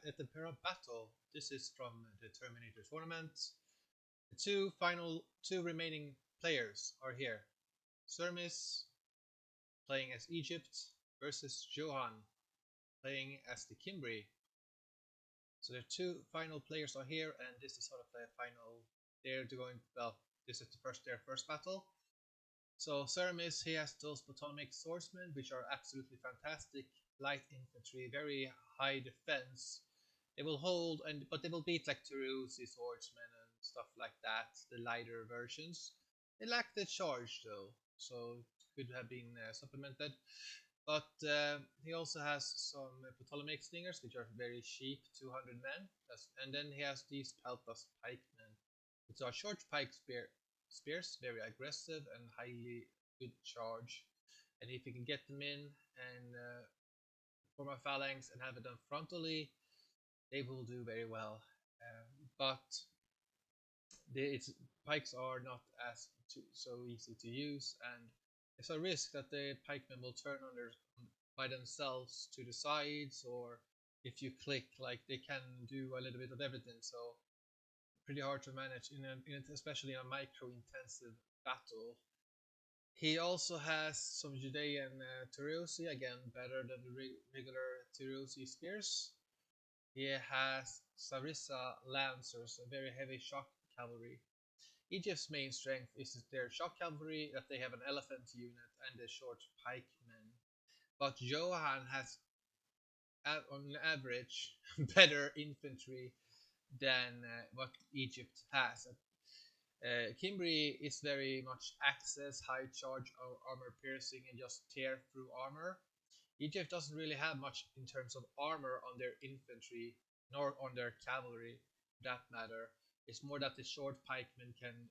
at the battle. This is from the Terminator tournament. The two remaining players are here. Czeremis playing as Egypt versus Johann playing as the Cimbri. So the two final players are here, and this is sort of the final. They're going well. This is their first battle. So Ceramis, he has those Ptolemaic swordsmen, which are absolutely fantastic. Light infantry, very high defense. They will hold, but they will beat like Terusi swordsmen and stuff like that, the lighter versions. They lack the charge though, so it could have been supplemented. But he also has some Ptolemaic slingers, which are very cheap, 200 men. And then he has these Peltas pikemen, which are short spears, very aggressive and highly good charge. And if you can get them in and form a phalanx and have it done frontally, they will do very well. But its pikes are not so easy to use, and there's a risk that the pikemen will turn by themselves to the sides, or if you click, like they can do a little bit of everything. So pretty hard to manage especially in a micro-intensive battle. He also has some Judean Terusi, again better than the regular Terusi spears. He has Sarissa Lancers, a very heavy shock cavalry. Egypt's main strength is their shock cavalry, that they have an elephant unit and the short pikemen. But Johann has, on average, better infantry than what Egypt has. Cimbri is very much access, high charge, armor piercing, and just tear through armor. Egypt doesn't really have much in terms of armor on their infantry, nor on their cavalry, for that matter. It's more that the short pikemen can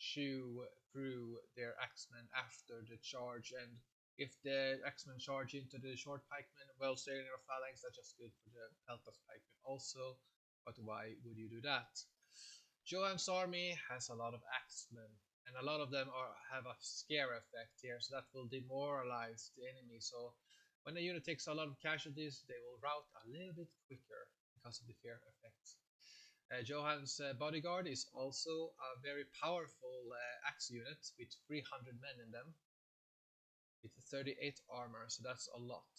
chew through their axemen after the charge, and if the axemen charge into the short pikemen while staying in a phalanx, that's just good for the Peltas pikemen also. But why would you do that? Johann's army has a lot of axemen, and a lot of them have a scare effect here, so that will demoralize the enemy. So when a unit takes a lot of casualties, they will rout a little bit quicker because of the fear effect. Johann's bodyguard is also a very powerful axe unit with 300 men in them, with 38 armor, so that's a lot.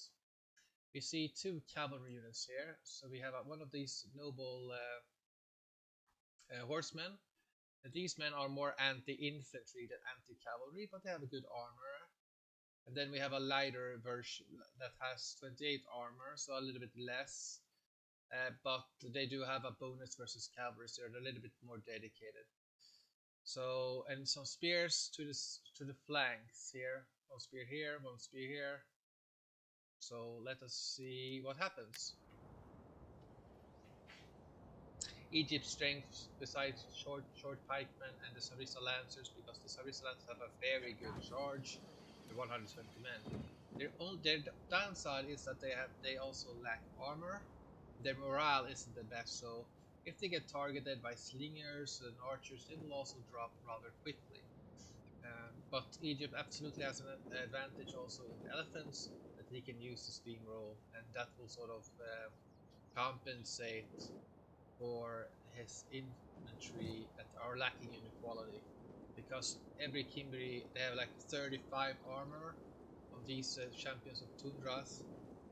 We see two cavalry units here, so we have one of these noble horsemen. These men are more anti-infantry than anti-cavalry, but they have a good armor. And then we have a lighter version that has 28 armor, so a little bit less. But they do have a bonus versus cavalry, so they're a little bit more dedicated. So, and some spears to the flanks here. One spear here, one spear here. So let us see what happens. Egypt's strength, besides short pikemen and the Sarissa Lancers, because the Sarissa Lancers have a very good charge, the 120 men. Their downside is that they also lack armor. Their morale isn't the best, so if they get targeted by slingers and archers, they will also drop rather quickly. But Egypt absolutely has an advantage also in the elephants, that he can use the steamroll, and that will sort of compensate for his infantry that are lacking in equality, because every Cimbri, they have like 35 armor of these champions of tundras.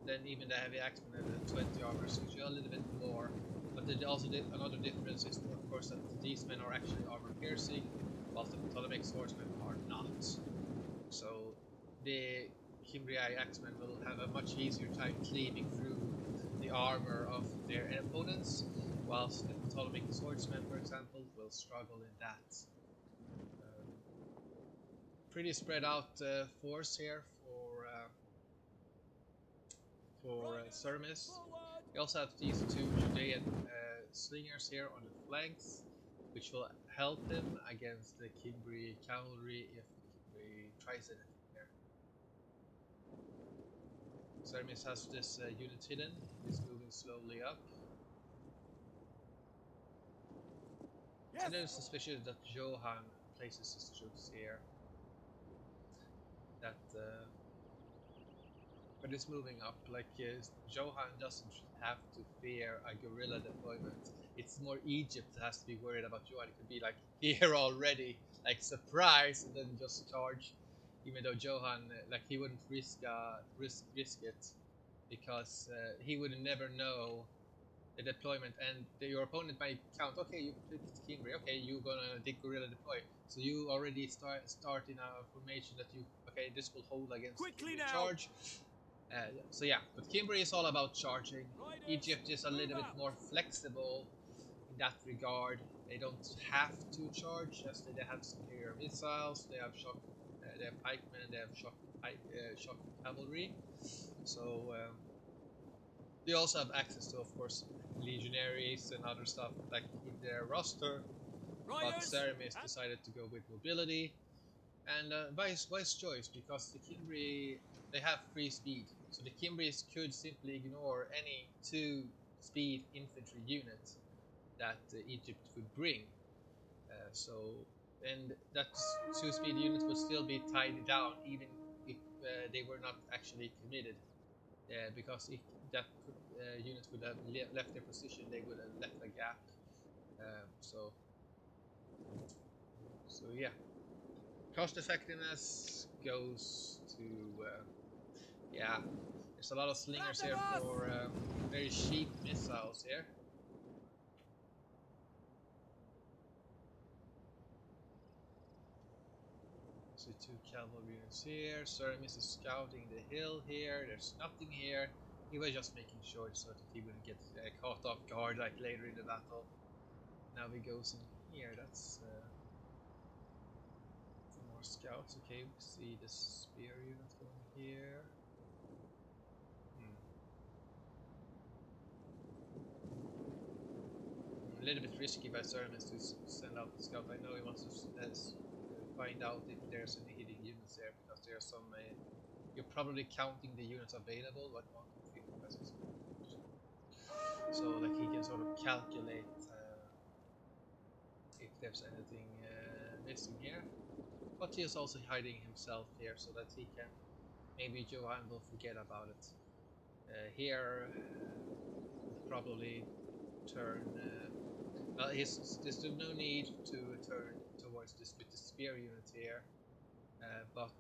Then even the heavy axemen have 20 armor, so you a little bit more. But also another difference is, of course, that these men are actually armor piercing, whilst the Ptolemaic swordsmen are not. So the Cimbri axemen will have a much easier time cleaving through the armor of their opponents, whilst the Ptolemaic swordsmen, for example, will struggle in that. Pretty spread out force here for Czeremis. We also have these two Judean slingers here on the flanks, which will help him against the Cimbri cavalry if Cimbri tries anything here. Czeremis has this unit hidden. He's moving slowly up. Yes. And there's suspicion that Johann places his troops here. That but it's moving up. Like Johann doesn't have to fear a guerrilla deployment. It's more Egypt that has to be worried about Johann. It could be like here already, like surprise, and then just charge. Even though Johann, like he wouldn't risk it because he would never know the deployment, and your opponent might count. Okay, you picked Cimbri. Okay, you're gonna guerrilla deploy. So you already start in a formation that you okay. This will hold against Quickly the now. charge. So yeah, but Cimbri is all about charging. Egypt is a little bit more flexible in that regard. They don't have to charge as they have superior missiles. They have shock. They have pikemen. They have shock cavalry. So. They also have access to, of course, legionaries and other stuff like in their roster. But Czeremis decided to go with mobility, and wise choice because the Cimbri they have free speed, so the Cimbris could simply ignore any 2-speed infantry unit that Egypt could bring. So and that 2-speed unit would still be tied down even if they were not actually committed. Because if that unit would have left their position, they would have left a gap. So yeah, cost effectiveness goes to yeah. There's a lot of slingers here for very cheap missiles here. So 2 cavalry units here. Czeremis is scouting the hill here. There's nothing here. He was just making sure so that he wouldn't get caught off guard like later in the battle. Now he goes in here. That's some more scouts. Okay, we see the spear unit going here. A little bit risky by Czeremis to send out the scout. I know he wants to find out if there's any hidden units there because there are some. You're probably counting the units available, but not so like he can sort of calculate if there's anything missing here. But he is also hiding himself here so that he can maybe Johann will forget about it. Here would probably turn. Well, there's no need to turn towards this with the spear unit here, but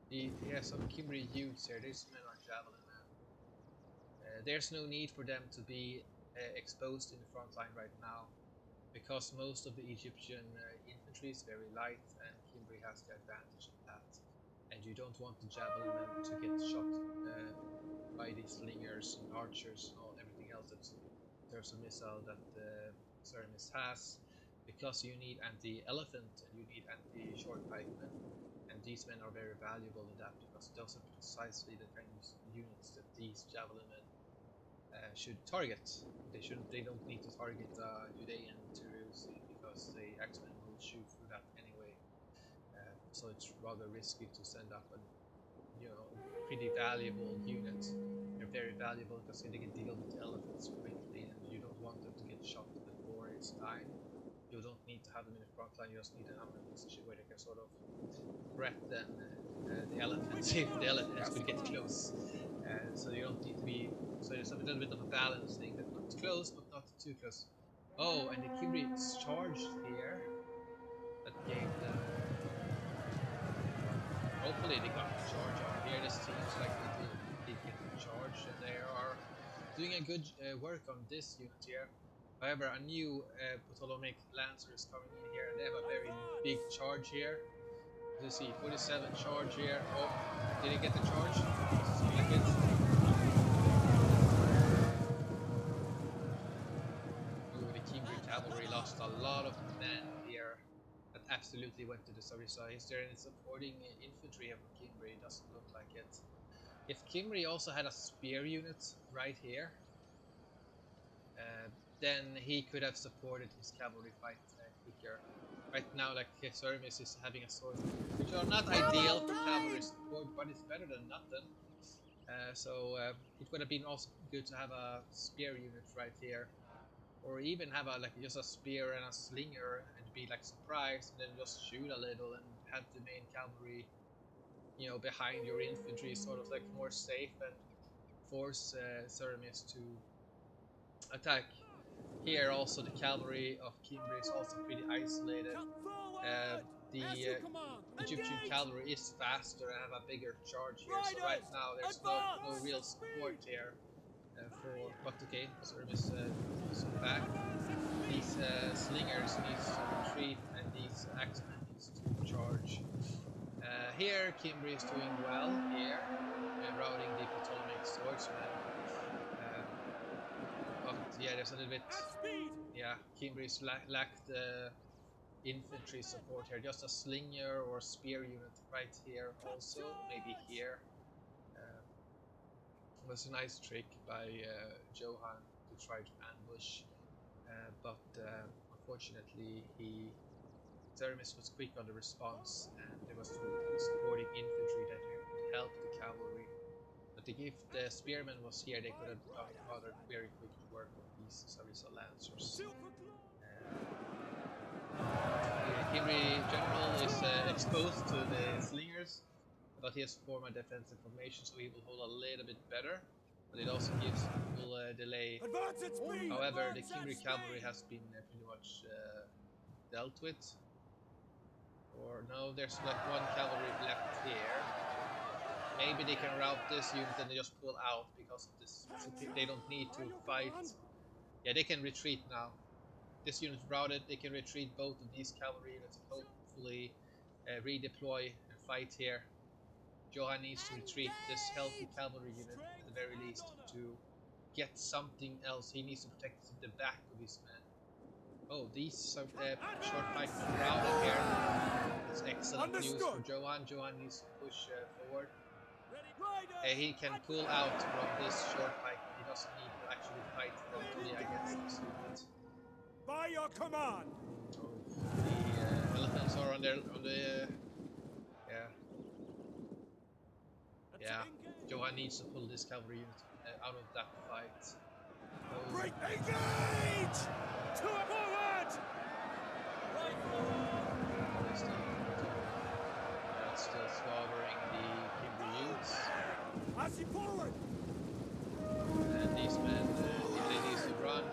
he has some Cimbri youths here. These men are javelin men. There's no need for them to be exposed in the front line right now, because most of the Egyptian infantry is very light, and Cimbri has the advantage of that. And you don't want the javelin men to get shot by these slingers and archers and everything else that's there's a missile that Czeremis has, because you need anti-elephant and you need anti-short pikemen, and these men are very valuable in that because those are precisely the kind of units that these javelin men should target. They don't need to target Judean Toulouse because the X-Men will shoot through that anyway. So it's rather risky to send up a pretty valuable unit. They're very valuable because they can deal with the elephants quickly, and you don't want them to get shot before it's time. You don't need to have them in the front line. You just need them in a position where they can sort of threaten the elephants if the elephants could get close. So you don't need to be. So there's a little bit of a balance thing, that not close but not too close. Oh, and the Cimbri charged here. That gave them. Hopefully they got the charge on here. This seems like they did get the charge, and they are doing a good work on this unit here. However, a new Ptolemaic Lancer is coming in here, and they have a very big charge here. As you see, 47 charge here. Oh, did he get the charge? Doesn't seem like it. Oh, the Cimbri cavalry lost a lot of men here. That absolutely went to the sorry side. Is there any supporting infantry here from Cimbri? Doesn't look like it. If Cimbri also had a spear unit right here, then he could have supported his cavalry fight quicker. Right now, like Czeremis is having a sword, which are not ideal for cavalry support, but it's better than nothing. So it would have been also good to have a spear unit right here, or even have just a spear and a slinger and be like surprised, and then just shoot a little and have the main cavalry you know, behind your infantry, sort of like more safe and force Czeremis to attack. Here also the cavalry of Cimbri is also pretty isolated. The Egyptian cavalry is faster and have a bigger charge here, so right now there's no real support here for. But okay, Czeremis is back. These slingers need to retreat and these axemen needs to charge. Here Cimbri is doing well here, routing the Ptolemaic swordsmen. But yeah, there's a little bit. Yeah, Cimbri's lacked infantry support here. Just a slinger or spear unit right here also, maybe here. It was a nice trick by Johann to try to ambush, but unfortunately Czeremis was quick on the response and there was supporting infantry that could help the cavalry. But if the spearmen was here, they could have done rather very quick work on these Sarissa lancers. Cimbri general is exposed to the slingers, but he has formed a defensive formation, so he will hold a little bit better. But it also gives full delay. However, the Cimbri cavalry has been pretty much dealt with. Or no, there's like one cavalry left here. Maybe they can rout this unit and they just pull out because of this. They don't need to fight. Yeah, they can retreat now. This unit routed, they can retreat both of these cavalry units and hopefully redeploy and fight here. Johann needs to retreat this healthy cavalry unit at the very least to get something else. He needs to protect the back of his men. Oh, these short pikemen routed here. That's excellent news for Johann. Johann needs to push forward. He can pull out from this short pikeman. He doesn't need to actually fight totally against this unit. By your command. The elephants are on the yeah. Johann needs to pull this cavalry unit out of that fight. Break engage! To forward! That's still swabbering the Cimbri units. As he forward! And these men they need to run.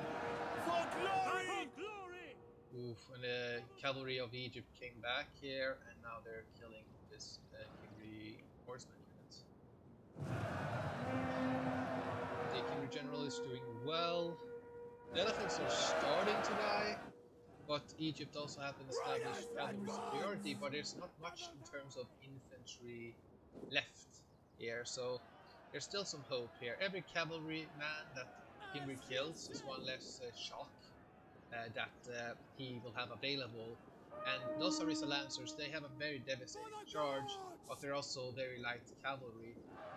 For glory! Oof, and the cavalry of Egypt came back here, and now they're killing this Cimbri horseman unit. The Cimbri general is doing well. The elephants are starting to die, but Egypt also has an established cavalry superiority, but there's not much in terms of infantry left here, so there's still some hope here. Every cavalry man that Cimbri kills is one less shock that he will have available. And those Sarissa lancers, they have a very devastating charge, but they're also very light cavalry.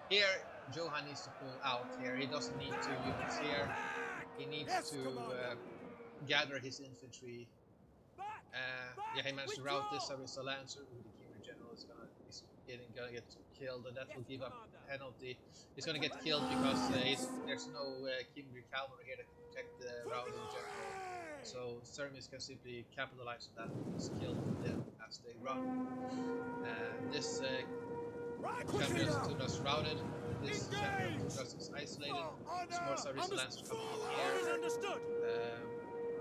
Here, Johann needs to pull out here. He doesn't need 2 units here. He needs to gather his infantry. Yeah, he managed to rout this Sarissa lancer. Ooh, the Cimbri general is gonna get killed, and that will give a penalty. He's gonna get killed because there's no Cimbri cavalry here that can protect the routing general. So Czeremis can simply capitalize on that and just kill them as they run. This champion is routed. This champion is isolated. There's more Sarissa lancers coming in here.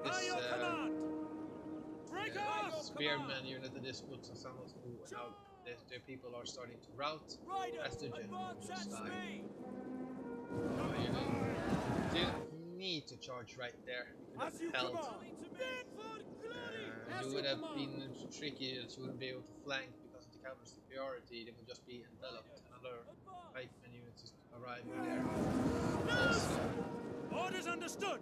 This spearman unit that this looks and sounds cool, and now their people are starting to rout as the general just died. You need to charge right there. You could have held. It would have been tricky that you wouldn't be able to flank because of the cavalry superiority. They would just be enveloped. Another pikeman unit is arriving there. Also, orders understood.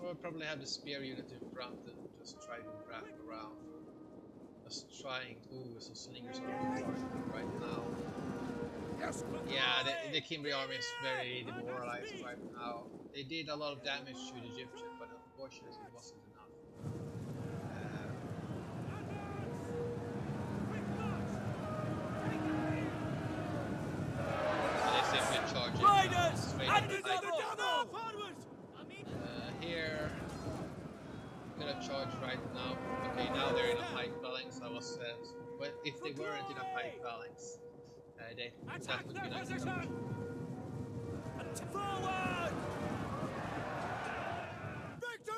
We'll probably have the spear unit in front and just try to wrap around. Just trying. Ooh, so slingers are charging right now. Yeah, the Cimbri army is very demoralized right now. They did a lot of damage to the Egyptian, but unfortunately it wasn't enough. They simply charge it straight up the pike. Here, gonna charge right now. Okay, now they're in a pike phalanx. I was, well, if they weren't in a pike phalanx, That Attack would their be nice. position! Forward! Victory!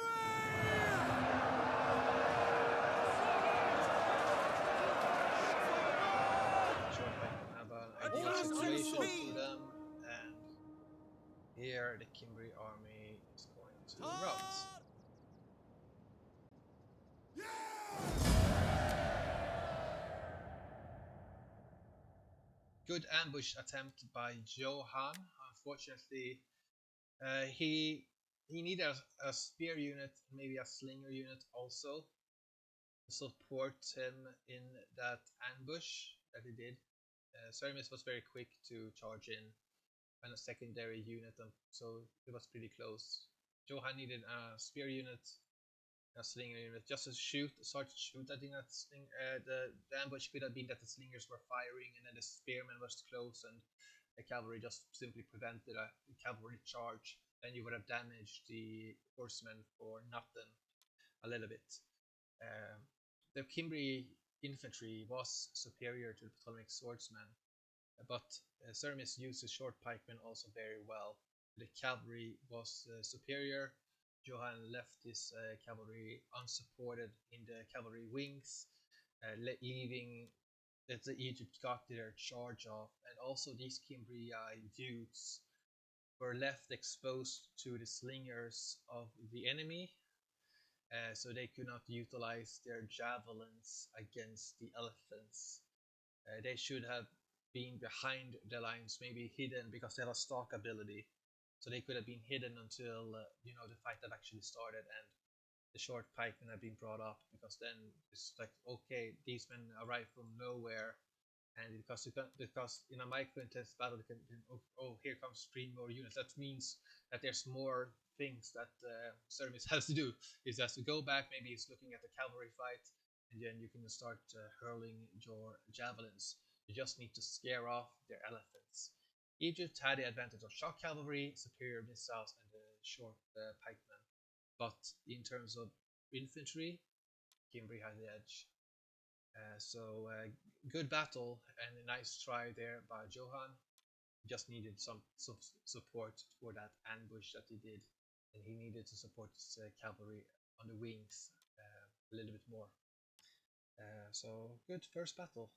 Short pikemen have an ideal Advance with situation for speed! them, and here the Cimbri army is going to rout. Good ambush attempt by Johann. Unfortunately, he needed a spear unit, maybe a slinger unit also, to support him in that ambush that he did. Czeremis was very quick to charge in and a secondary unit, so it was pretty close. Johann needed a spear unit, a slinger unit, just to start to shoot. I think that the ambush could have been that the slingers were firing and then the spearman was close and the cavalry just simply prevented a cavalry charge. Then you would have damaged the horsemen for nothing a little bit. The Cimbri infantry was superior to the Ptolemaic swordsmen, but Czeremis used his short pikemen also very well. The cavalry was superior. Johann left his cavalry unsupported in the cavalry wings, leaving that the Egypt got their charge off, and also these Cimbri youths were left exposed to the slingers of the enemy, so they could not utilize their javelins against the elephants. They should have been behind the lines, maybe hidden because they have a stalk ability. So they could have been hidden until the fight had actually started and the short pikemen have been brought up, because then it's like, okay, these men arrive from nowhere, and because in a micro intense battle, here comes 3 more units. That means that there's more things that Czeremis has to do. He has to go back, maybe he's looking at the cavalry fight, and then you can start hurling your javelins. You just need to scare off their elephants. Egypt had the advantage of shock cavalry, superior missiles, and the short pikemen. But in terms of infantry, Cimbri had the edge. So good battle and a nice try there by Johann. He just needed some support for that ambush that he did, and he needed to support his cavalry on the wings a little bit more. So good first battle.